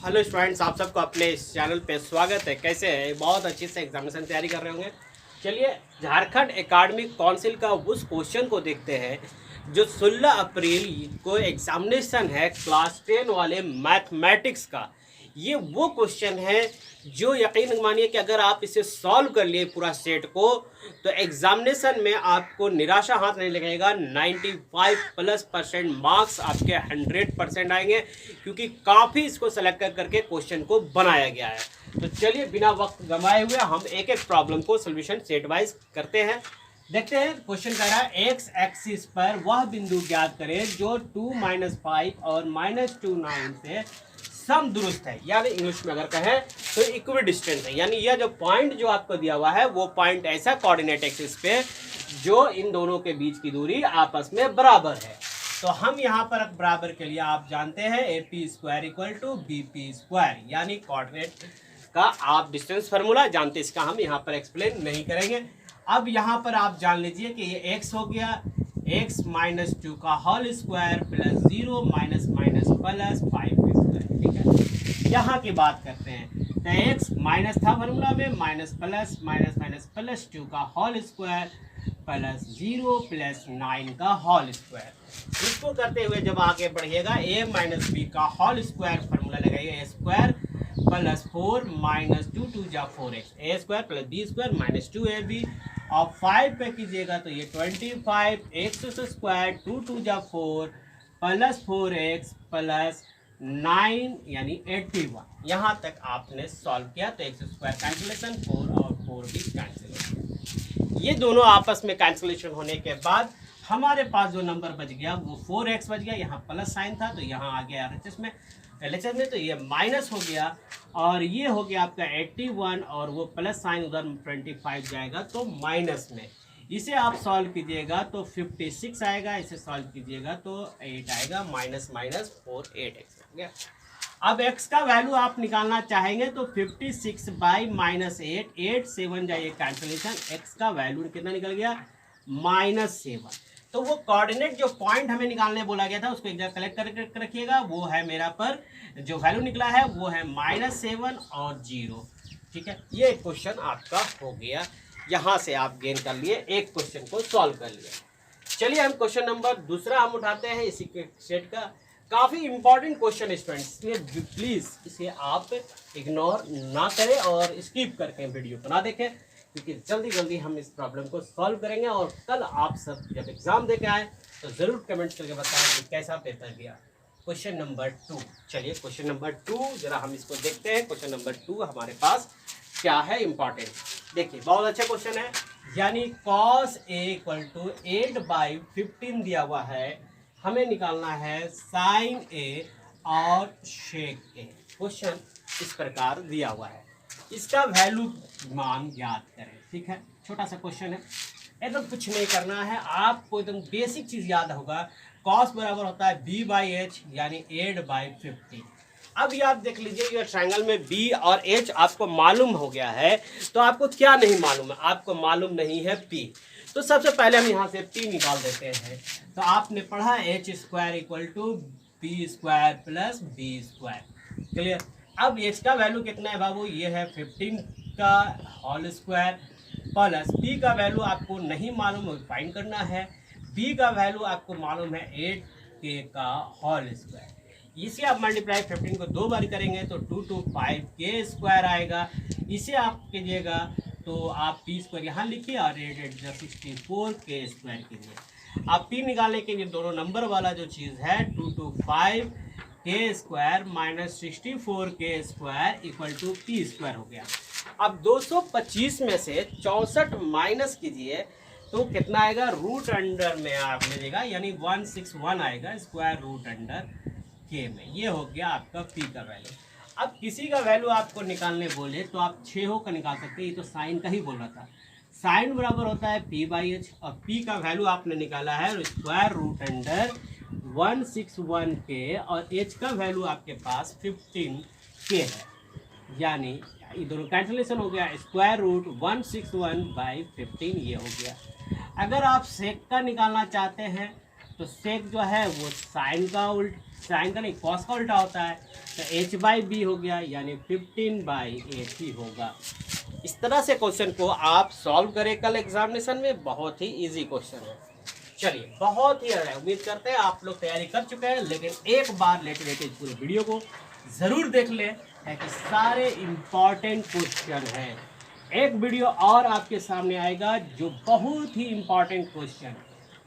Hello students, आप सबको अपने इस चैनल पे स्वागत है। कैसे हैं? बहुत अच्छे से एग्जामिनेशन तैयारी कर रहे होंगे। चलिए झारखंड एकेडमिक काउंसिल का उस क्वेश्चन को देखते हैं जो 16 अप्रैल को एग्जामिनेशन है क्लास 10 वाले मैथमेटिक्स का। ये वो क्वेश्चन है जो यकीन मानिए कि अगर आप इसे सॉल्व कर लिए पूरा सेट को तो एग्जामिनेशन में आपको निराशा हाथ नहीं लगेगा। 95+ मार्क्स आपके 100% आएंगे, क्योंकि काफ़ी इसको सेलेक्ट करके क्वेश्चन को बनाया गया है। तो चलिए बिना वक्त गंवाए हुए हम एक एक प्रॉब्लम को सोल्यूशन सेट वाइज करते हैं। देखते हैं क्वेश्चन कह रहा है एक्स एक्सिस पर वह बिंदु ज्ञात करें जो 2 - 5 और -2 9 से समदुरुस्त है, यानी इंग्लिश में अगर कहें तो इक्विडिस्टेंट है। यानी यह जो पॉइंट जो आपको दिया हुआ है वो पॉइंट ऐसा कोऑर्डिनेट एक्सिस पे जो इन दोनों के बीच की दूरी आपस में बराबर है। तो हम यहाँ पर बराबर के लिए आप जानते हैं AP² = BP², यानी कोऑर्डिनेट का आप डिस्टेंस फार्मूला जानते हैं। इसका हम यहाँ पर एक्सप्लेन नहीं करेंगे। अब यहाँ पर आप जान लीजिए कि ये x हो गया, x - 2 का होल स्क्वायर प्लस 0 - प्लस 5 ठीक है। यहाँ की बात करते हैं तो x माइनस था फार्मूला में, माइनस प्लस 2 का होल स्क्वायर प्लस 0 प्लस 9 का होल स्क्वायर। इसको करते हुए जब आगे बढ़िएगा a - b का होल स्क्वायर फार्मूला लगाइए, a² प्लस 4 - 2 2 जा 4x, a² plus b² - 2ab और 5 पे कीजिएगा तो ये 25 x² 2 2 जा 4 प्लस 4x प्लस 9 यानी 81। यहाँ तक आपने सॉल्व किया तो x² कैंसिलेशन 4 और 4 भी कैंसिल। ये दोनों आपस में कैंसिलेशन होने के बाद हमारे पास जो नंबर बच गया वो 4x बच गया। यहाँ प्लस साइन था तो यहाँ आ गया LHS में तो ये माइनस हो गया और ये हो गया आपका 81 और वो प्लस साइन उधर 25 जाएगा तो माइनस में। इसे आप सॉल्व कीजिएगा तो 56 आएगा, इसे सॉल्व कीजिएगा तो 8 आएगा, माइनस 4 8x हो गया। अब x का वैल्यू आप निकालना चाहेंगे तो 56 बाई -8 8 7 जाइए कैंसिलेशन, x का वैल्यू कितना निकल गया -7। तो वो कोऑर्डिनेट जो पॉइंट हमें निकालने बोला गया था उसको एक जगह कलेक्ट करके रखिएगा। वो है मेरा पर जो वैल्यू निकला है वो है -7 और 0 ठीक है। ये क्वेश्चन आपका हो गया, यहाँ से आप गेन कर लिए, एक क्वेश्चन को सॉल्व कर लिया। चलिए हम क्वेश्चन नंबर दूसरा हम उठाते हैं इसी के सेट का। काफ़ी इंपॉर्टेंट क्वेश्चन है स्टूडेंट्स, इसलिए प्लीज़ इसे आप इग्नोर ना करें और स्किप करके वीडियो को ना देखें, क्योंकि जल्दी जल्दी हम इस प्रॉब्लम को सॉल्व करेंगे। और कल आप सब जब एग्ज़ाम देके आए तो ज़रूर कमेंट्स करके बताएं कि कैसा पेपर गया। क्वेश्चन नंबर 2, चलिए क्वेश्चन नंबर 2 जरा हम इसको देखते हैं। क्वेश्चन नंबर 2 हमारे पास क्या है इम्पॉर्टेंट, देखिए बहुत अच्छा क्वेश्चन है। यानी cos A = 8/15 दिया हुआ है, हमें निकालना है sin A और sec A। क्वेश्चन इस प्रकार दिया हुआ है, इसका वैल्यू मान ज्ञात करें। ठीक है, छोटा सा क्वेश्चन है, एकदम कुछ नहीं करना है, आपको एकदम बेसिक चीज़ याद होगा। cos बराबर होता है b/h यानी 8/15। अब ये आप देख लीजिए, ये ट्रायंगल में b और h आपको मालूम हो गया है, तो आपको क्या नहीं मालूम है? आपको मालूम नहीं है p। तो सबसे पहले हम यहाँ से p निकाल देते हैं। तो आपने पढ़ा h² = b² plus b², clear. अब h का वैल्यू कितना है बाबू? ये है 15 का होल स्क्वायर प्लस p का वैल्यू आपको नहीं मालूम, फाइंड करना है। b का वैल्यू आपको मालूम है 8k का होल स्क्वायर। इसे आप मल्टीप्लाई 15 को 2 बार करेंगे तो 2 to 5k² आएगा। इसे आप कीजिएगा तो आप p² यहाँ लिखिए और 8 × 64k² कीजिए। आप p निकालने के लिए दोनों नंबर वाला जो चीज़ है 2 to 5k² - 64k² = p² हो गया। अब 225 में से 64 माइनस कीजिए तो कितना आएगा? रूट अंडर में आप लीजिएगा, यानी 161 आएगा स्क्वायर रूट अंडर के में। ये हो गया आपका p का वैल्यू। अब किसी का वैल्यू आपको निकालने बोले तो आप 6 का निकाल सकते हैं, ये तो साइन का ही बोल रहा था। साइन बराबर होता है p/h और p का वैल्यू आपने निकाला है स्क्वायर रूट अंडर 161k और h का वैल्यू आपके पास 15k है, यानी ये दोनों कैंसिलेशन हो गया, स्क्वायर रूट 161/15 ये हो गया। अगर आप सेक का निकालना चाहते हैं तो सेक जो है वो साइन का ट्रायंगल एक कॉस का उल्टा होता है, तो h/b हो गया, यानी 15/8 ही होगा। इस तरह से क्वेश्चन को आप सॉल्व करें कल एग्जामिनेशन में, बहुत ही इजी क्वेश्चन है। चलिए, बहुत ही उम्मीद करते हैं आप लोग तैयारी कर चुके हैं, लेकिन एक बार लेटे पूरे वीडियो को ज़रूर देख लें, है कि सारे इम्पॉर्टेंट क्वेश्चन हैं। एक वीडियो और आपके सामने आएगा जो बहुत ही इम्पॉर्टेंट क्वेश्चन,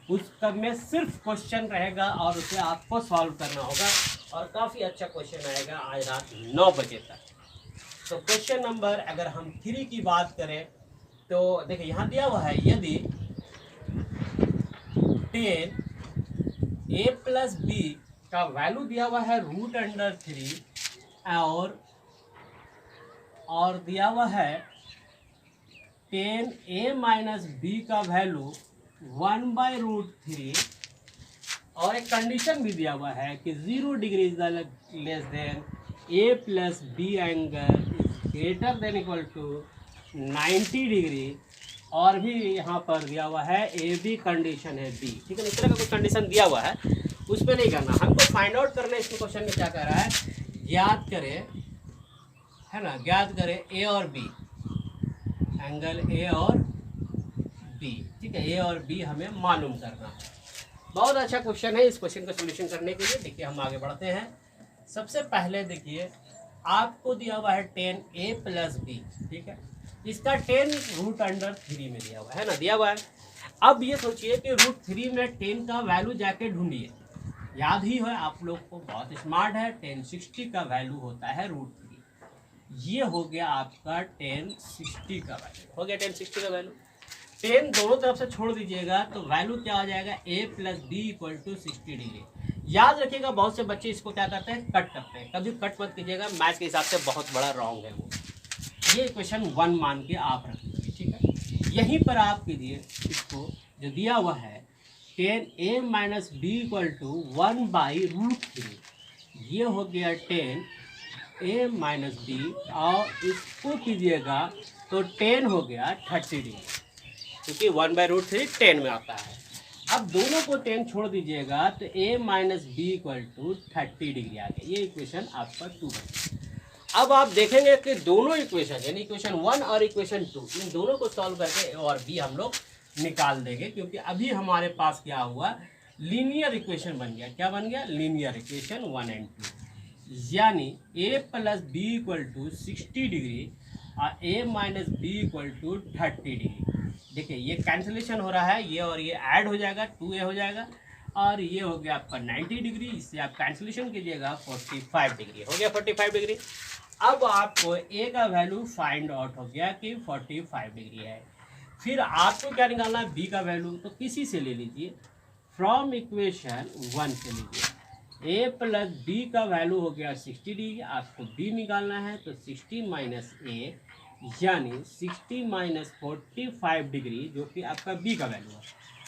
उसका में सिर्फ क्वेश्चन रहेगा और उसे आपको सॉल्व करना होगा, और काफ़ी अच्छा क्वेश्चन आएगा आज रात 9 बजे तक। तो क्वेश्चन नंबर अगर हम 3 की बात करें तो देखिए यहाँ दिया हुआ है, यदि 10a + b का वैल्यू दिया हुआ है √3 और दिया हुआ है 10a - b का वैल्यू 1/√3, और एक कंडीशन भी दिया हुआ है कि 0 degree is less than a + b angle is greater than equal to 90 degree, और भी यहाँ पर दिया हुआ है ए बी कंडीशन है बी, ठीक है। इस तरह का कुछ कंडीशन दिया हुआ है, उस पर नहीं करना, हमको फाइंड आउट करना है। इसमें क्वेश्चन में क्या कह रहा है, ज्ञात करें, है ना, ज्ञात करें ए और बी, एंगल ए और बी, ठीक है, ए और बी हमें मालूम करना है। बहुत अच्छा क्वेश्चन है। इस क्वेश्चन का सोल्यूशन करने के लिए देखिए हम आगे बढ़ते हैं। सबसे पहले देखिए आपको दिया हुआ है 10a + b, ठीक है, इसका 10 √3 में दिया हुआ है ना, दिया हुआ है। अब ये सोचिए कि √3 में 10 का वैल्यू जाके ढूंढिए, याद ही है आप लोग को, बहुत स्मार्ट है, 1060 का वैल्यू होता है √3। ये हो गया आपका 1060 का वैल्यू, हो गया 1060 का वैल्यू। 10 दोनों तरफ से छोड़ दीजिएगा तो वैल्यू क्या आ जाएगा, a + b = 60 डिग्री। याद रखिएगा, बहुत से बच्चे इसको क्या करते हैं, कट करते हैं, कभी कट मत कीजिएगा, मैथ के हिसाब से बहुत बड़ा रॉन्ग है वो। ये इक्वेशन 1 मान के आप रख लीजिए, ठीक है। यहीं पर आप कीजिए, इसको जो दिया हुआ है 10a - b = 1/√3, ये हो गया 10a - b, और इसको कीजिएगा तो 10 हो गया 30 डिग्री, क्योंकि 1/√3 10 में आता है। अब दोनों को 10 छोड़ दीजिएगा तो a - b = 30 डिग्री आ गया। ये इक्वेशन आपका 2 है। अब आप देखेंगे कि दोनों इक्वेशन, यानी इक्वेशन 1 और इक्वेशन 2, इन दोनों को सॉल्व करके a और b हम लोग निकाल देंगे, क्योंकि अभी हमारे पास क्या हुआ, लीनियर इक्वेशन बन गया। क्या बन गया, लीनियर इक्वेशन 1 और 2, यानी a + b = 60 डिग्री और a - b = 30 डिग्री। देखिए ये कैंसिलेशन हो रहा है, ये और ये ऐड हो जाएगा, 2a हो जाएगा, और ये हो गया आपका 90 डिग्री, इससे आप कैंसिलेशन कीजिएगा 45 डिग्री, हो गया 45 डिग्री। अब आपको a का वैल्यू फाइंड आउट हो गया कि 45 डिग्री है। फिर आपको क्या निकालना है, b का वैल्यू, तो किसी से ले लीजिए, फ्रॉम इक्वेशन 1 से लीजिए। a + b का वैल्यू हो गया 60 डिग्री, आपको b निकालना है, तो 60 - a यानी 60 - 45 डिग्री, जो कि आपका b का वैल्यू है।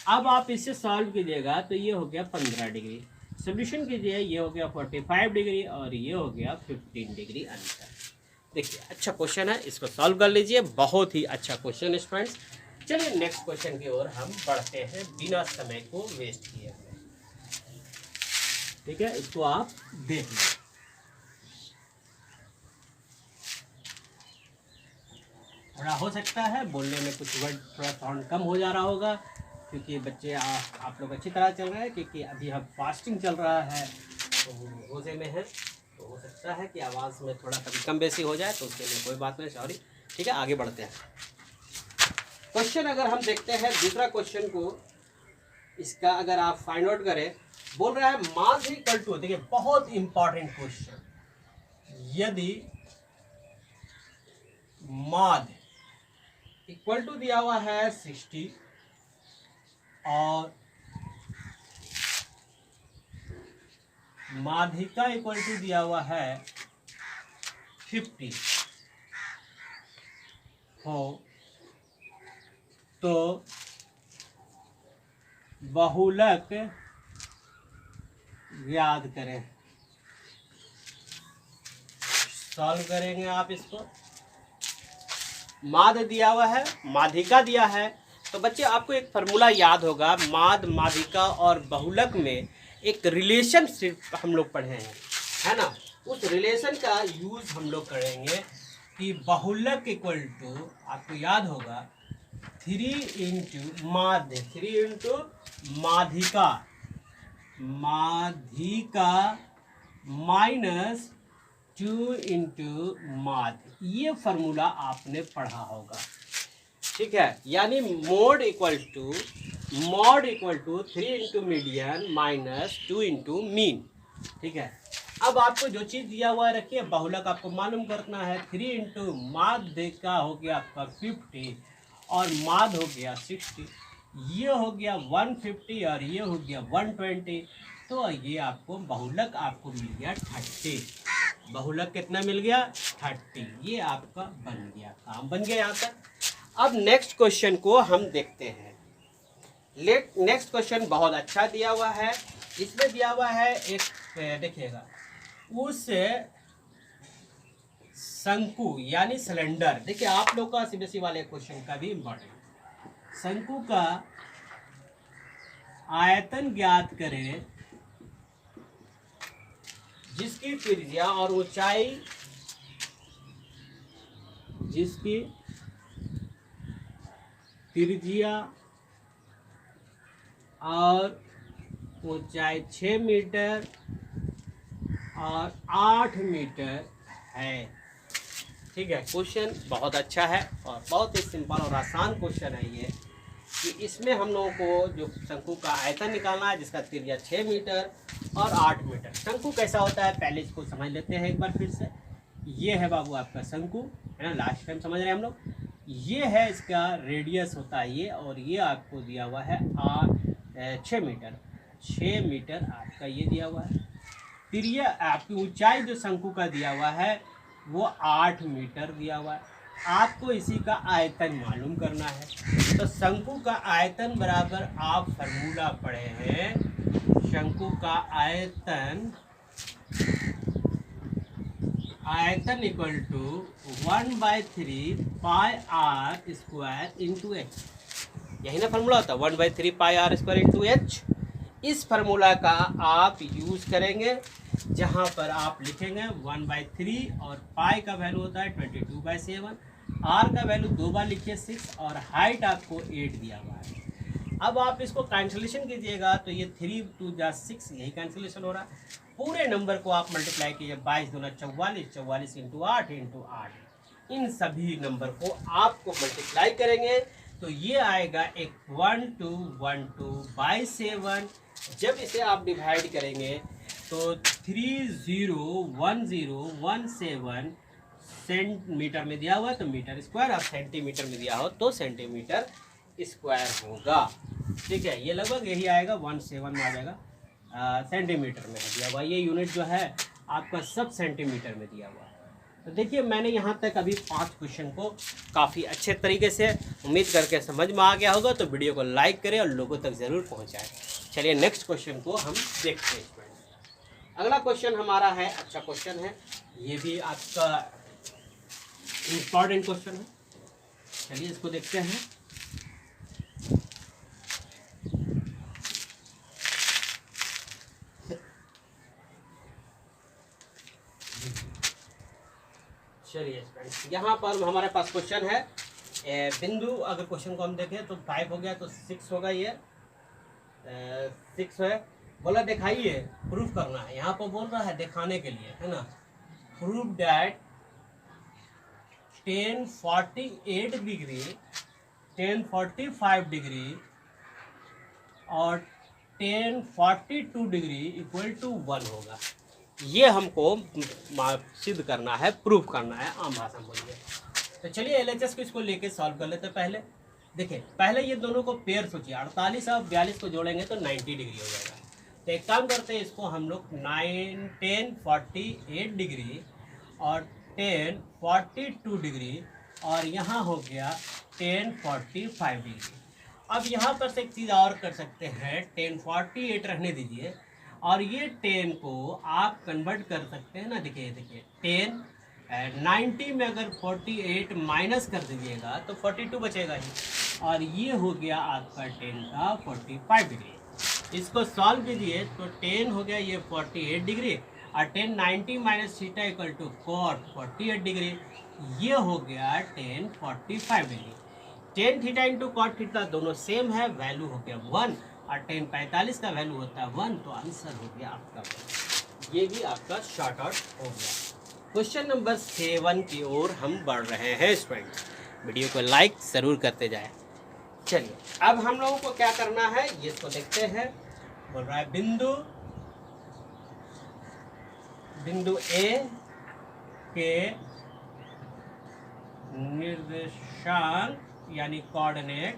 अब आप इसे सॉल्व कीजिएगा तो ये हो गया 15 डिग्री, सोल्यूशन कीजिए, ये हो गया 45 डिग्री और ये हो गया 15 डिग्री आंसर। देखिए अच्छा क्वेश्चन है, इसको सॉल्व कर लीजिए, बहुत ही अच्छा क्वेश्चन है फ्रेंड्स। चलिए नेक्स्ट क्वेश्चन की ओर हम बढ़ते हैं बिना समय को वेस्ट किए हुए, ठीक है, इसको आप देख लीजिए। थोड़ा हो सकता है बोलने में कुछ वर्ड थोड़ा साउंड कम हो जा रहा होगा, क्योंकि बच्चे आप लोग अच्छी तरह चल रहे हैं, क्योंकि अभी हम फास्टिंग चल रहा है, तो रोज़े में है, तो हो सकता है कि आवाज़ में थोड़ा कभी कम बेसी हो जाए, तो उसके लिए कोई बात नहीं, सॉरी, ठीक है। आगे बढ़ते हैं। क्वेश्चन अगर हम देखते हैं दूसरा क्वेश्चन को, इसका अगर आप फाइंड आउट करें, बोल रहा है मास इक्वल टू, देखिए बहुत इंपॉर्टेंट क्वेश्चन, यदि माद इक्वल टू दिया हुआ है 60 और माध्यिका इक्वल टू दिया हुआ है 50 हो, तो बहुलक ज्ञात करें। सॉल्व करेंगे आप इसको, माद दिया हुआ है, माध्यिका दिया है, तो बच्चे आपको एक फार्मूला याद होगा, माद, माध्यिका और बहुलक में एक रिलेशनशिप हम लोग पढ़े हैं, है ना। उस रिलेशन का यूज हम लोग करेंगे कि बहुलक इक्वल टू, आपको याद होगा 3 इंटू माध्य, 3 इंटू माध्यिका, माध्यिका माइनस 2 इंटू माध्य। ये फॉर्मूला आपने पढ़ा होगा, ठीक है। यानी mode equal to 3 into median minus 2 into mean, ठीक है। अब आपको जो चीज़ दिया हुआ है रखिए, बहुलक आपको मालूम करना है। 3 इंटू माध्य का हो गया आपका 50 और माध्य हो गया 60, ये हो गया 150 और ये हो गया 120, तो ये आपको बहुलक आपको मिल गया 30। बहुलक कितना मिल गया? 30। ये आपका बन गया, काम बन गया यहाँ तक। अब नेक्स्ट क्वेश्चन को हम देखते हैं। नेक्स्ट क्वेश्चन बहुत अच्छा दिया हुआ है। इसमें दिया हुआ है एक, देखिएगा, उस शंकु यानी सिलेंडर, देखिए आप लोग का सीबीएसई वाले क्वेश्चन का भी इम्पोर्टेंट, शंकु का आयतन ज्ञात करें जिसकी त्रिज्या और ऊंचाई, जिसकी त्रिज्या और ऊंचाई 6 मीटर और 8 मीटर है, ठीक है। क्वेश्चन बहुत अच्छा है और बहुत ही सिंपल और आसान क्वेश्चन है ये, कि इसमें हम लोगों को जो शंकु का आयतन निकालना है जिसका त्रिज्या 6 मीटर और 8 मीटर। शंकु कैसा होता है पहले इसको समझ लेते हैं एक बार फिर से। ये है बाबू आपका शंकु, है ना, लास्ट टाइम समझ रहे हैं हम लोग। ये है इसका रेडियस होता है ये, और ये आपको दिया हुआ है 6 मीटर, 6 मीटर आपका ये दिया हुआ है। फिर ये आपकी ऊंचाई जो शंकु का दिया हुआ है वो 8 मीटर दिया हुआ है। आपको इसी का आयतन मालूम करना है। तो शंकु का आयतन बराबर, आप फॉर्मूला पढ़े हैं, शंकु का आयतन equal to 1/3 pi R square into H. यही ना फॉर्मूला होता है, 1/3 pi R square into H. इस फार्मूला का आप यूज करेंगे जहां पर आप लिखेंगे 1/3 और पाई का वैल्यू होता है 22/7, आर का वैल्यू 2 बार लिखिए 6 और हाइट आपको 8 दिया हुआ है। अब आप इसको कैंसिलेशन कीजिएगा तो ये 3 2 जा 6, यही कैंसिलेशन हो रहा है। पूरे नंबर को आप मल्टीप्लाई कीजिए, 22 दूना 44, 44 इंटू 8 इंटू 8। इन सभी नंबर को आपको मल्टीप्लाई करेंगे तो ये आएगा एक 1212/7। जब इसे आप डिवाइड करेंगे तो 301017 सेंटीमीटर में दिया हुआ तो मीटर स्क्वायर, और सेंटीमीटर में दिया हो तो सेंटीमीटर स्क्वायर होगा, ठीक है। ये लगभग यही आएगा, 17 में आ जाएगा, सेंटीमीटर में दिया हुआ। ये यूनिट जो है आपका सब सेंटीमीटर में दिया हुआ है। तो देखिए मैंने यहाँ तक अभी 5 क्वेश्चन को काफ़ी अच्छे तरीके से उम्मीद करके समझ में आ गया होगा। तो वीडियो को लाइक करें और लोगों तक ज़रूर पहुँचाएं। चलिए नेक्स्ट क्वेश्चन को हम देखते हैं। अगला क्वेश्चन हमारा है, अच्छा क्वेश्चन है, ये भी आपका इम्पॉर्टेंट क्वेश्चन है। चलिए इसको देखते हैं। चलिए यहाँ पर हमारे पास क्वेश्चन है, बिंदु, अगर क्वेश्चन को हम देखें तो 5 हो गया तो 6 होगा, ये 6 है। बोला दिखाइए, प्रूफ करना है, यहाँ पर बोल रहा है दिखाने के लिए, है ना। प्रूफ डैट 1048 डिग्री, 1045 डिग्री और 1042 डिग्री इक्वल टू 1 होगा। ये हमको सिद्ध करना है, प्रूफ करना है, आम भाषा में बोलिए। तो चलिए एलएचएस को इसको लेके सॉल्व कर लेते हैं। पहले देखिए, पहले ये दोनों को पेयर सोचिए, 48 और 42 को जोड़ेंगे तो 90 डिग्री हो जाएगा। तो एक काम करते हैं, इसको हम लोग 1048 डिग्री और 1042 डिग्री और यहाँ हो गया 1045 डिग्री। अब यहाँ पर से एक चीज़ और कर सकते हैं, 1048 रहने दीजिए और ये 10 को आप कन्वर्ट कर सकते हैं ना। देखिए 10 90 में अगर 48 माइनस कर दीजिएगा तो 42 बचेगा ही, और ये हो गया आपका 10 का 45 डिग्री। इसको सॉल्व कीजिए तो 10 हो गया ये 48 डिग्री और 10 90 minus theta equal to cot 48 degree, ये हो गया 10 45 degree. 10 theta into cot theta दोनों सेम है, वैल्यू हो गया 1 और 10 45 का वैल्यू होता है 1, तो आंसर हो गया आपका 1। ये भी आपका शॉर्ट आउट हो गया। क्वेश्चन नंबर 7 की ओर हम बढ़ रहे हैं स्टूडेंट्स, वीडियो को लाइक ज़रूर करते जाएं। चलिए अब हम लोगों को क्या करना है ये इसको देखते हैं। बोल रहा है बिंदु ए के निर्देशांक यानी कोऑर्डिनेट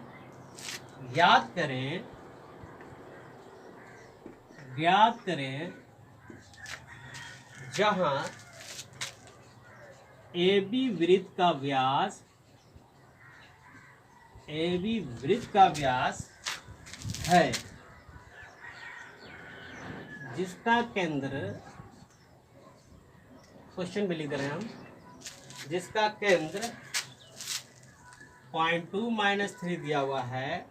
ज्ञात करें जहां AB वृत्त का व्यास है जिसका केंद्र, क्वेश्चन भी लिख दे रहे हैं हम, जिसका केंद्र 0.2 माइनस 3 दिया हुआ है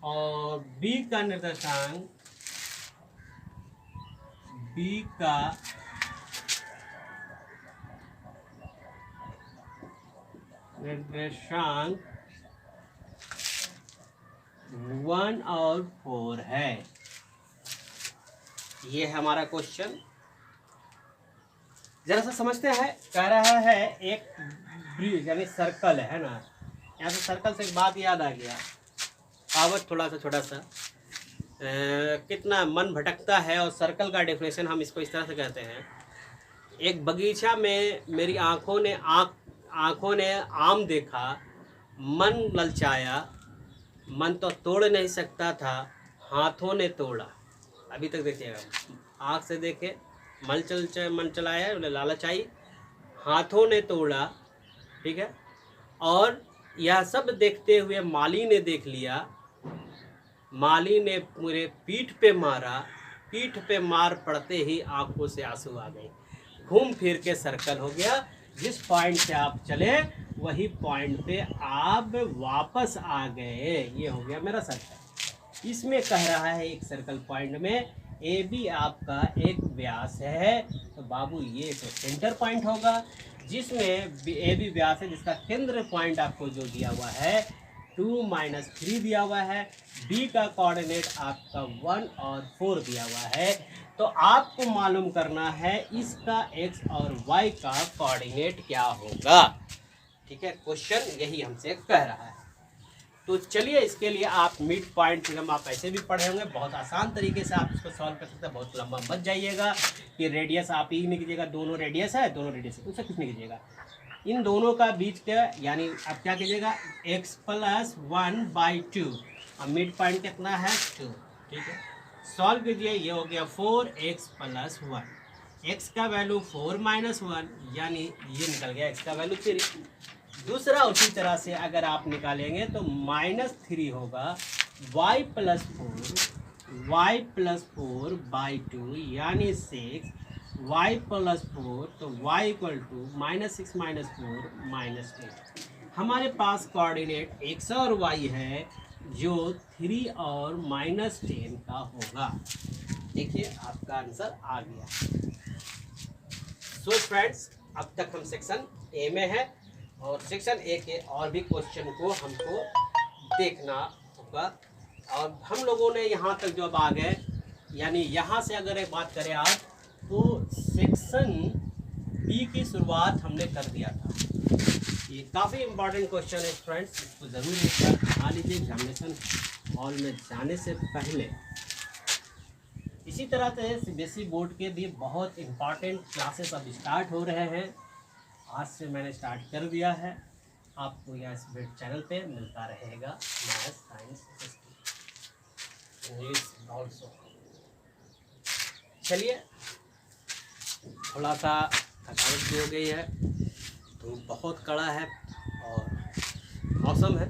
और B का निर्देशांक निर्देशांक 1 और 4 है। ये है हमारा क्वेश्चन। जरा सा समझते हैं। कह रहा है एक ब्रिज यानी सर्कल है ना, यहाँ से सर्कल से एक बात याद आ गया, कहावत थोड़ा सा छोटा सा कितना मन भटकता है। और सर्कल का डेफिनेशन हम इसको इस तरह से कहते हैं, एक बगीचा में मेरी आँखों ने आम देखा, मन ललचाया, मन तो तोड़ नहीं सकता था, हाथों ने तोड़ा। अभी तक देखिएगा, आँख से देखे, मन चलाया, लालच आई, हाथों ने तोड़ा, ठीक है। और यह सब देखते हुए माली ने देख लिया, माली ने पूरे पीठ पे मारा, पीठ पे मार पड़ते ही आंखों से आंसू आ गए। घूम फिर के सर्कल हो गया, जिस पॉइंट से आप चले वही पॉइंट पे आप वापस आ गए। ये हो गया मेरा सर्कल। इसमें कह रहा है एक सर्कल पॉइंट में ए बी आपका एक व्यास है, तो बाबू ये तो सेंटर पॉइंट होगा, जिसमें ए बी व्यास है, जिसका केंद्र पॉइंट आपको जो दिया हुआ है 2 माइनस 3 दिया हुआ है, बी का कोऑर्डिनेट आपका 1 और 4 दिया हुआ है। तो आपको मालूम करना है इसका एक्स और वाई का कोऑर्डिनेट क्या होगा। ठीक है, क्वेश्चन यही हमसे कह रहा है। तो चलिए इसके लिए आप मिड पॉइंट थ्योरम आप ऐसे भी पढ़े होंगे, बहुत आसान तरीके से आप इसको सॉल्व कर सकते हैं। बहुत लंबा मत जाइएगा कि रेडियस आप ही नहीं कीजिएगा, दोनों रेडियस है, उससे कुछ नहीं कीजिएगा। इन दोनों का बीच का यानी आप क्या कीजिएगा, x + 1/2 और मिड पॉइंट कितना है 2। ठीक है, सॉल्व कीजिए, ये हो गया 4x + 1, x का वैल्यू 4 - 1 यानी ये निकल गया x का वैल्यू 3। दूसरा उसी तरह से अगर आप निकालेंगे तो -3 होगा y + 4/2 यानी 6, y + 4 तो y = -6 - 4 -8। हमारे पास कोऑर्डिनेट x और y है जो 3 और -10 का होगा। देखिए आपका आंसर आ गया। सो फ्रेंड्स, अब तक हम सेक्शन ए में है और सेक्शन ए के और भी क्वेश्चन को हमको देखना होगा। और हम लोगों ने यहाँ तक जो अब आ गए, यानी यहाँ से अगर एक बात करें आप, तो सेक्शन बी की शुरुआत हमने कर दिया था। ये काफ़ी इम्पोर्टेंट क्वेश्चन है फ्रेंड्स, इसको ज़रूर एक बार बना लीजिए एग्जामिनेशन हॉल में जाने से पहले। इसी तरह से सीबीएसई बोर्ड के भी बहुत इम्पॉर्टेंट क्लासेस अब स्टार्ट हो रहे हैं। आज से मैंने स्टार्ट कर दिया है, आपको यह इस चैनल पे मिलता रहेगा मैथ्स, साइंस, इंग्लिश ऑल्सो। चलिए, थोड़ा सा थकावट भी हो गई है, तो बहुत कड़ा है और मौसम है,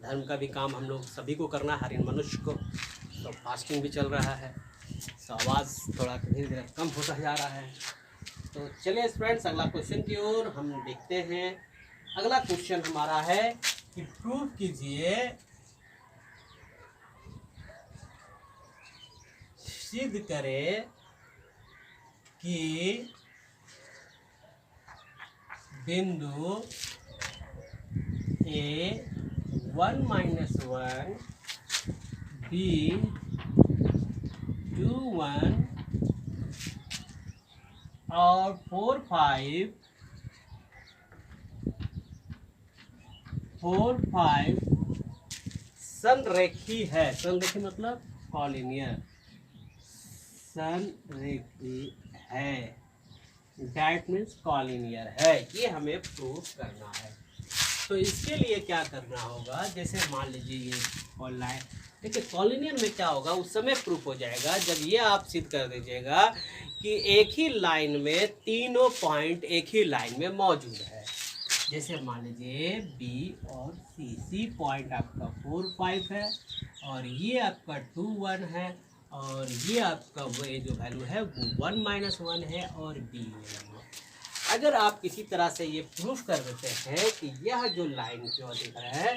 धर्म का भी काम हम लोग सभी को करना है, हर एक मनुष्य को। तो फास्टिंग भी चल रहा है, तो आवाज़ थोड़ा धीरे धीरे कम होता जा रहा है। तो चलिए फ्रेंड्स, अगला क्वेश्चन की ओर हम देखते हैं। अगला क्वेश्चन हमारा है कि प्रूव कीजिए सिद्ध करे कि बिंदु ए 1 माइनस 1 बी 2 1 और 4 5 संरेखी है। संरेखी मतलब कॉलिनियर, संरेखी है, दैट मीन्स कॉलिनियर है। ये हमें प्रूफ करना है। तो इसके लिए क्या करना होगा, जैसे मान लीजिए ये ऑनलाइन, देखिए कॉलिनियर में क्या होगा उस समय प्रूफ हो जाएगा जब ये आप सिद्ध कर दीजिएगा कि एक ही लाइन में तीनों पॉइंट एक ही लाइन में मौजूद है। जैसे मान लीजिए बी और सी पॉइंट आपका 4 5 है और ये आपका 2 1 है और ये आपका वो जो वैल्यू है वो 1 माइनस 1 है और बी वैल्यू। अगर आप किसी तरह से ये प्रूफ कर देते हैं कि यह जो लाइन जो दिख रहा है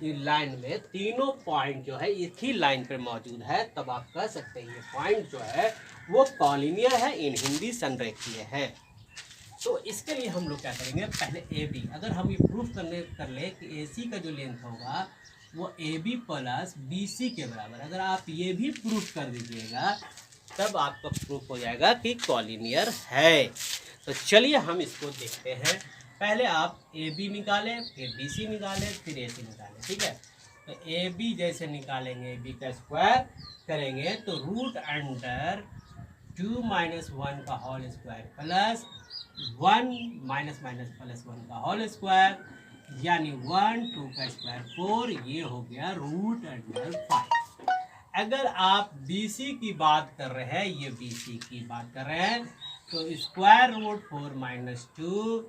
ये लाइन में तीनों पॉइंट जो है एक ही लाइन पर मौजूद है, तब आप कह सकते हैं ये पॉइंट जो है वो कॉलिनियर है, इन हिंदी संरेखीय है। तो इसके लिए हम लोग क्या करेंगे, पहले ए बी, अगर हम ये प्रूफ कर ले कि ए सी का जो लेंथ होगा वो A B plus B C के बराबर, अगर आप ये भी प्रूफ कर दीजिएगा तब आपका प्रूफ हो जाएगा कि कॉलिनियर है। तो चलिए हम इसको देखते हैं। पहले आप ए बी निकालें, फिर बी सी निकालें, फिर ए सी निकालें, ठीक है। तो ए बी जैसे निकालेंगे, ए बी का स्क्वायर करेंगे तो रूट अंडर 2 माइनस 1 का whole square plus 1 minus minus plus 1 का होल स्क्वायर, यानी 1 2 का स्क्वायर 4, ये हो गया रूट अंडर 5। अगर आप BC की बात कर रहे हैं, ये BC की बात कर रहे हैं, तो स्क्वायर रूट 4 माइनस 2,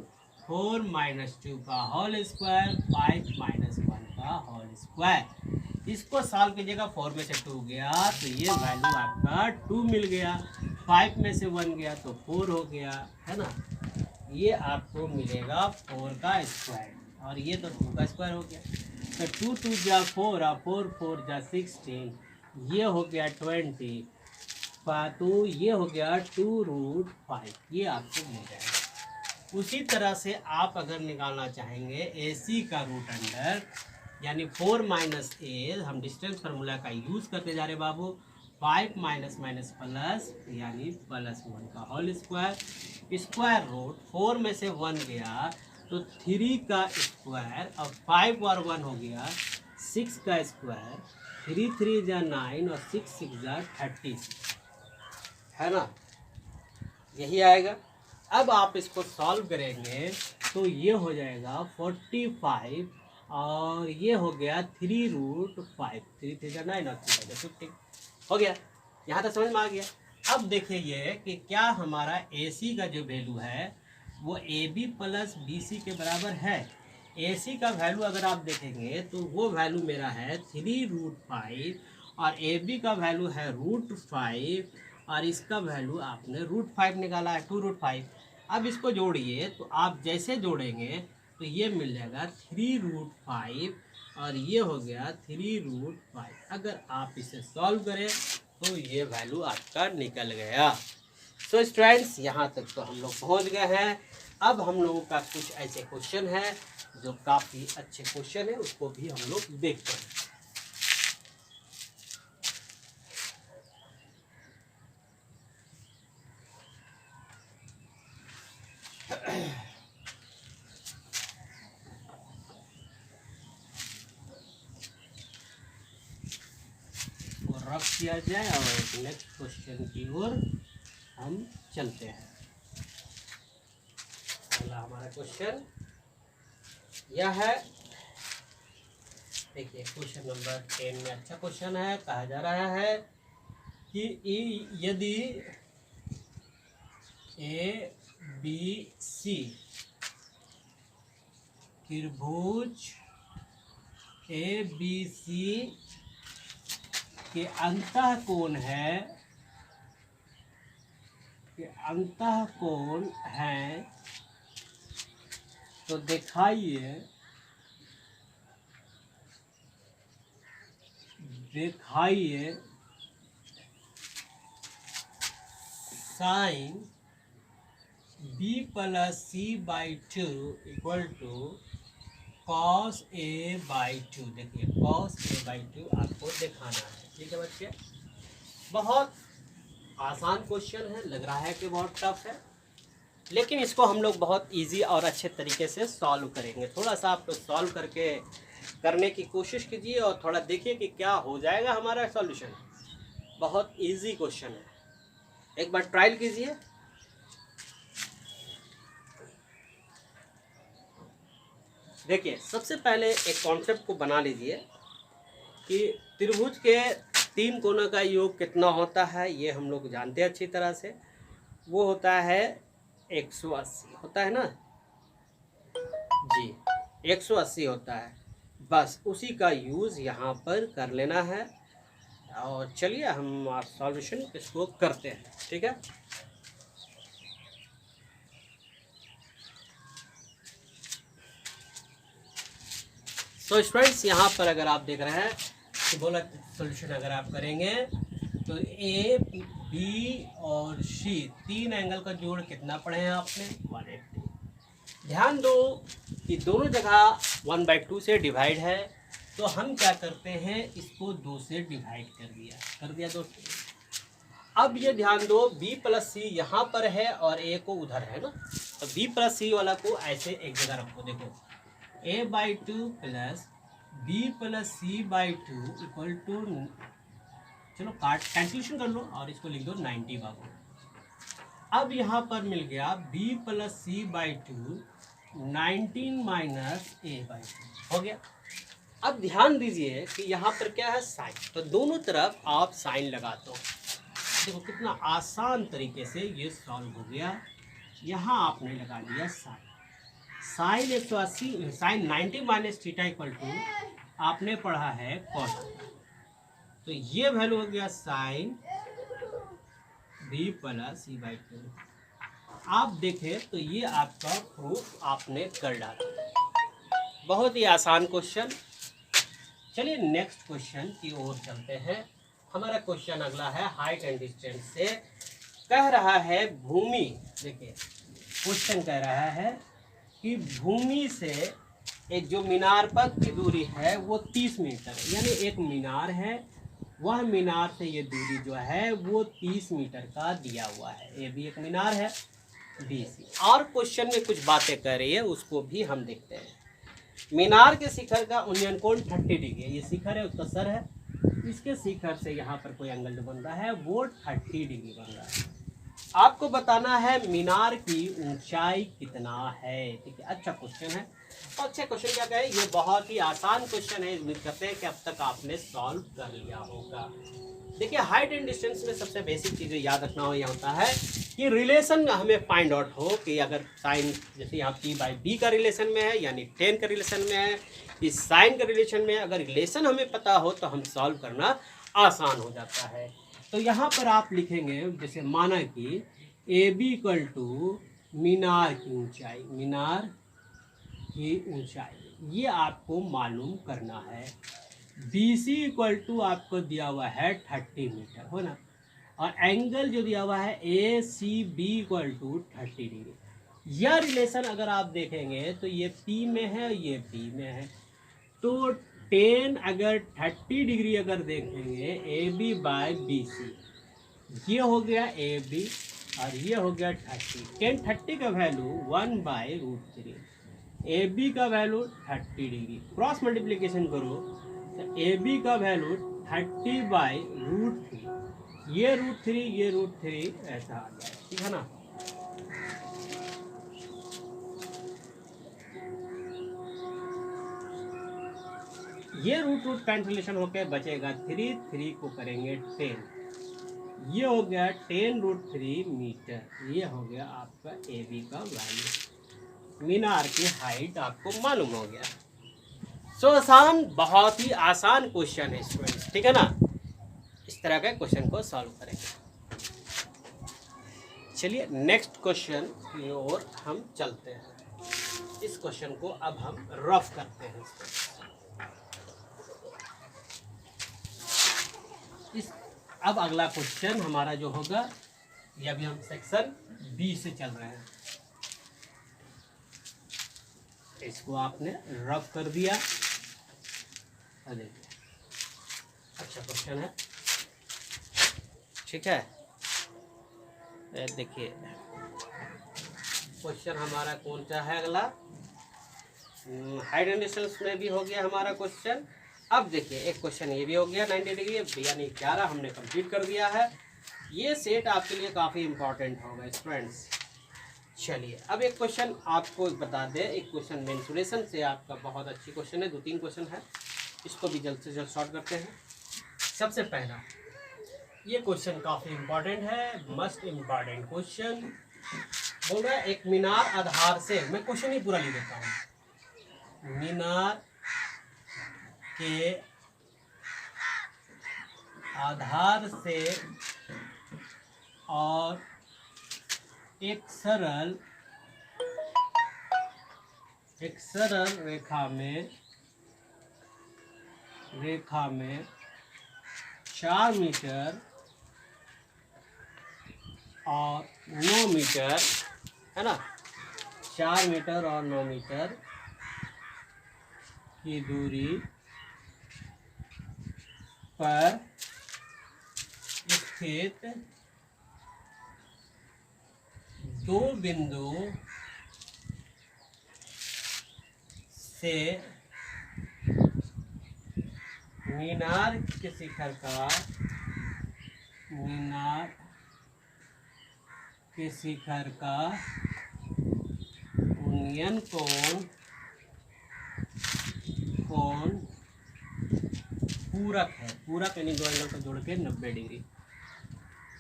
4 माइनस 2 का होल स्क्वायर, 5 माइनस 1 का होल स्क्वायर। इसको सॉल्व कीजिएगा, 4 में से 2 गया तो ये वैल्यू आपका 2 मिल गया, 5 में से 1 गया तो 4 हो गया, है ना। ये आपको मिलेगा 4 का स्क्वायर और ये तो 2 का स्क्वायर हो गया। तो 2 2 जा 4 और 4 4 जा 16, ये हो गया 20, तो ये हो गया 2 रूट 5, ये आपको मिल जाएगा। उसी तरह से आप अगर निकालना चाहेंगे AC का रूट अंडर, यानी 4 माइनस ए, हम डिस्टेंस फार्मूला का यूज़ करते जा रहे बाबू, 5 माइनस माइनस प्लस यानी प्लस 1 का होल स्क्वायर, स्क्वायर रूट 4 में से 1 गया तो 3 का स्क्वायर, अब 5 और 1 हो गया 6 का स्क्वायर, 3 3 जा 9 और 6 6 जा 36, है ना, यही आएगा। अब आप इसको सॉल्व करेंगे तो ये हो जाएगा 45 और ये हो गया 3 रूट 5, 3 3 जा 9 और 3 जा 15 हो गया। यहाँ तक समझ में आ गया। अब देखिए ये कि क्या हमारा AC का जो वैल्यू है वो AB प्लस BC के बराबर है। AC का वैल्यू अगर आप देखेंगे तो वो वैल्यू मेरा है 3 रूट 5 और AB का वैल्यू है रूट 5 और इसका वैल्यू आपने रूट 5 निकाला है, 2 रूट 5। अब इसको जोड़िए तो आप जैसे जोड़ेंगे तो ये मिल जाएगा 3 रूट 5 और ये हो गया 3 रूट 5। अगर आप इसे सॉल्व करें तो ये वैल्यू आपका निकल गया। सो स्टूडेंट्स, यहाँ तक तो हम लोग पहुँच गए हैं। अब हम लोगों का कुछ ऐसे क्वेश्चन है जो काफ़ी अच्छे क्वेश्चन है, उसको भी हम लोग देखते हैं। रख किया जाए और नेक्स्ट क्वेश्चन की ओर हम चलते हैं। पहला हमारा क्वेश्चन यह है, देखिए क्वेश्चन नंबर 10 में अच्छा क्वेश्चन है। कहा जा रहा है कि यदि ABC त्रिभुज ABC के अंतः कोण है, तो दिखाइए sine B plus C by two equal to cos A by two. देखिए कॉस ए बाई टू आपको दिखाना है। ठीक है बच्चे, बहुत आसान क्वेश्चन है, लग रहा है कि बहुत टफ है, लेकिन इसको हम लोग बहुत इजी और अच्छे तरीके से सॉल्व करेंगे। थोड़ा सा आप सॉल्व करने की कोशिश कीजिए और थोड़ा देखिए कि क्या हो जाएगा हमारा सॉल्यूशन। बहुत इजी क्वेश्चन है, एक बार ट्रायल कीजिए। देखिए सबसे पहले एक कॉन्सेप्ट को बना लीजिए कि त्रिभुज के 3 कोनों का योग कितना होता है, ये हम लोग जानते हैं अच्छी तरह से। वो होता है 180 होता है ना जी, 180 होता है। बस उसी का यूज़ यहाँ पर कर लेना है और चलिए हम सॉल्यूशन इसको करते हैं। ठीक है, तो स्टूडेंट्स यहाँ पर अगर आप देख रहे हैं तो बोला सॉल्यूशन अगर आप करेंगे तो ए बी और सी 3 एंगल का जोड़ कितना पढ़े हैं आपने 180। ध्यान दो कि दोनों जगह 1/2 से डिवाइड है, तो हम क्या करते हैं इसको 2 से डिवाइड कर दिया दोस्तों। अब ये ध्यान दो b प्लस सी यहाँ पर है और a को उधर है ना, तो b प्लस सी वाला को ऐसे एक जगह रखो। देखो a/2 plus b plus C by two equal to, चलो कैंसिलेशन कर लो और इसको लिख दो 90 बाबू। अब यहाँ पर मिल गया b plus C by two 19 minus a by two हो गया। अब ध्यान दीजिए कि यहाँ पर क्या है साइन, तो दोनों तरफ आप साइन लगा दो। देखो कितना आसान तरीके से ये सॉल्व हो गया। यहाँ आपने लगा दिया sine, sine 180 sine 90 minus theta equal to आपने पढ़ा है कॉस, तो ये वैल्यू हो गया sine B plus C by two. आप देखें तो ये आपका प्रूफ आपने कर डाला। बहुत ही आसान क्वेश्चन। चलिए नेक्स्ट क्वेश्चन की ओर चलते हैं। हमारा क्वेश्चन अगला है हाइट एंड डिस्टेंस से, कह रहा है भूमि। देखिए क्वेश्चन कह रहा है कि भूमि से एक जो मीनार पर की दूरी है वो 30 मीटर, यानी एक मीनार है, वह मीनार से ये दूरी जो है वो 30 मीटर का दिया हुआ है। ये भी एक मीनार है BC। और क्वेश्चन में कुछ बातें कह रही है, उसको भी हम देखते हैं। मीनार के शिखर का उन्नयन कोण 30 डिग्री है। ये शिखर है, उसका सर है, इसके शिखर से यहाँ पर कोई एंगल जो बन रहा है वो 30 डिग्री बन रहा है। आपको बताना है मीनार की ऊंचाई कितना है। ठीक है, अच्छा क्वेश्चन है। और अच्छा क्वेश्चन क्या कहे, ये बहुत ही आसान क्वेश्चन है। उम्मीद करते हैं कि अब तक आपने सॉल्व कर लिया होगा। देखिए हाइट एंड डिस्टेंस में सबसे बेसिक चीज़ें याद रखना हो, यह होता है कि रिलेशन हमें फाइंड आउट हो कि अगर साइन जैसे यहाँ p/b का रिलेशन में है, यानी 10 का रिलेशन में है, इस साइन का रिलेशन में है, अगर रिलेशन हमें पता हो तो हम सॉल्व करना आसान हो जाता है। तो यहाँ पर आप लिखेंगे जैसे माना कि AB इक्वल टू मीनार की ऊंचाई, मीनार की ऊंचाई ये आपको मालूम करना है। BC इक्वल टू आपको दिया हुआ है 30 मीटर हो ना, और एंगल जो दिया हुआ है ACB इक्वल टू 30 डिग्री। यह रिलेशन अगर आप देखेंगे तो ये P में है, ये B में है, तो 10 अगर 30 डिग्री अगर देखेंगे AB बाय BC, ये हो गया AB और ये हो गया 30। 10 30 का वैल्यू 1/√3, AB का वैल्यू 30 डिग्री, क्रॉस मल्टीप्लिकेशन करो तो AB का वैल्यू 30/√3, ये √3 ये √3 ऐसा आ जाए। ठीक है ना, ये रूट कैंसिलेशन होकर बचेगा 3, 3 को करेंगे 10, ये हो गया 10√3 मीटर। ये हो गया आपका AB का वैल्यू, मीनार की हाइट आपको मालूम हो गया। सो आसान, बहुत ही आसान क्वेश्चन है स्टूडेंट्स। ठीक है ना, इस तरह के क्वेश्चन को सॉल्व करेंगे। चलिए नेक्स्ट क्वेश्चन की ओर हम चलते हैं। इस क्वेश्चन को अब हम रफ करते हैं। अब अगला क्वेश्चन हमारा जो होगा ये अभी हम सेक्शन बी से चल रहे हैं। इसको आपने रफ कर दिया। देखिए अच्छा क्वेश्चन है, ठीक है। देखिए क्वेश्चन हमारा कौन सा है अगला, हाइट एंड डिस्टेंस में भी हो गया हमारा क्वेश्चन। अब देखिए एक क्वेश्चन ये भी हो गया 90 डिग्री, यानी 11 हमने कंप्लीट कर दिया है। ये सेट आपके लिए काफ़ी इंपॉर्टेंट होगा स्टूडेंट्स। चलिए अब एक क्वेश्चन आपको बता दें, एक क्वेश्चन मेंसुरेशन से आपका बहुत अच्छी क्वेश्चन है, 2-3 क्वेश्चन है, इसको भी जल्द से जल्द सॉल्व करते हैं। सबसे पहला ये क्वेश्चन काफ़ी इंपॉर्टेंट है, मस्ट इम्पॉर्टेंट क्वेश्चन। बोल रहा है एक मीनार आधार से, मैं क्वेश्चन ही पूरा लिख देता हूँ। मीनार के आधार से और एक सरल रेखा में 4 मीटर और 9 मीटर, है ना, 4 मीटर और 9 मीटर की दूरी पर स्थित 2 बिंदु से मीनार के शिखर का उन्नयन कोण पूरक है। पूरक यानी 2 एंगल को जोड़ के 90 डिग्री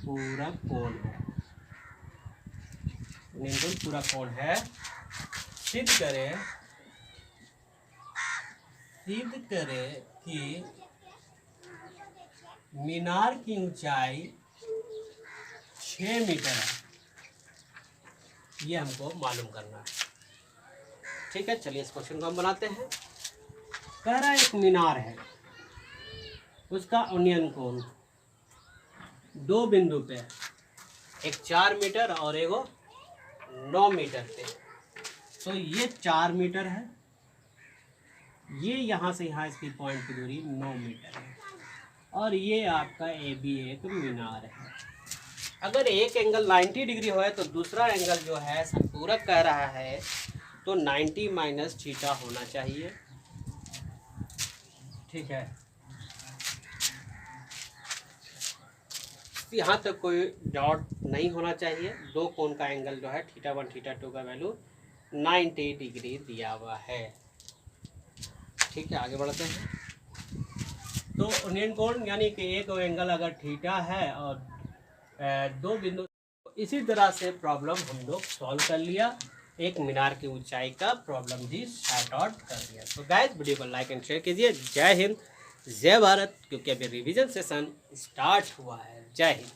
पूरक कोण है, उन्नयन पूरक कोण है। सिद्ध करे कि मीनार की ऊंचाई 6 मीटर है, ये हमको मालूम करना है, ठीक है। चलिए इस क्वेश्चन को हम बनाते हैं। कह रहा है एक मीनार है, उसका उन्नयन कोण 2 बिंदु पे, एक 4 मीटर और एक 9 मीटर पे। तो ये 4 मीटर है, ये यहाँ से यहाँ इसकी पॉइंट की दूरी 9 मीटर है, और ये आपका ए बी एक मीनार है। अगर एक एंगल 90 डिग्री हो तो दूसरा एंगल जो है संपूरक कह रहा है, तो 90 माइनस थीटा होना चाहिए, ठीक है। यहाँ तक कोई डाउट नहीं होना चाहिए। 2 कोण का एंगल जो है थीटा 1 थीटा 2 का वैल्यू 90 डिग्री दिया हुआ है, ठीक है। आगे बढ़ते हैं। तो उन्नयन कोण यानी कि एक एंगल अगर थीटा है और 2 बिंदु, इसी तरह से प्रॉब्लम हम लोग सॉल्व कर लिया। एक मीनार की ऊंचाई का प्रॉब्लम भी सॉर्ट आउट कर दिया। तो गाइस वीडियो को लाइक एंड शेयर कीजिए। जय हिंद जय भारत, क्योंकि अभी रिवीजन सेशन स्टार्ट हुआ है। जय हिंद।